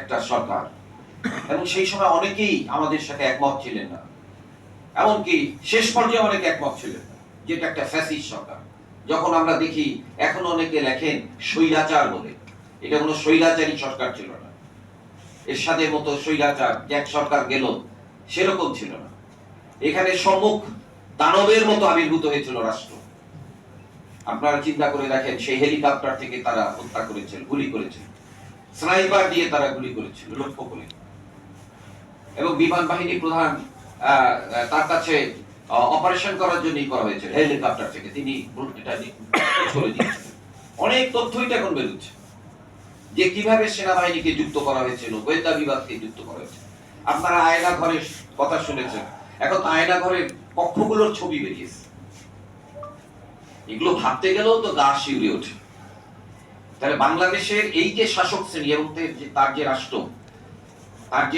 একটা সরকার, এবং সেই সময় অনেকেই আমাদের সাথে একমত ছিলেন না, এমনকি শেষ পর্যায়ে অনেকে একমত ছিলেন না, যেটা একটা ফ্যাসিস্ট সরকার। যখন আমরা দেখি এখন অনেকে লেখেন স্বৈরাচার বলে, এটা কোনো স্বৈরাচারী সরকার ছিল না, এরশাদের মতো স্বৈরাচার এক সরকার গেল সেরকম ছিল না। এখানে সম্মুখ দানবের মতো আবির্ভূত হয়েছিল রাষ্ট্র। আপনারা চিন্তা করে দেখেন, সেই হেলিকপ্টার থেকে তারা হত্যা করেছিল, গুলি করেছিল, স্নাইপার দিয়ে তারা গুলি করেছিল লক্ষ্য করে, এবং বিমান বাহিনী প্রধান তার কাছে অপারেশন করার জন্যই করা হয়েছিল হেলিকপ্টার থেকে, তিনি এটা করে দিয়েছিলেন। অনেক তথ্যই এখন বেরোচ্ছে যে কিভাবে সেনাবাহিনীকে যুক্ত করা হয়েছিল, গোয়েন্দা বিভাগকে যুক্ত করা হয়েছিল। আপনারা আয়না ঘরের কথা শুনেছেন, এখন আয়না ঘরের কক্ষগুলোর ছবি বেরিয়েছে। এগুলো ভাবতে গেলেও তো গা শিউরে ওঠে। তাহলে বাংলাদেশের এই যে শাসক শ্রেণী এবং তার যে রাষ্ট্র, তার যে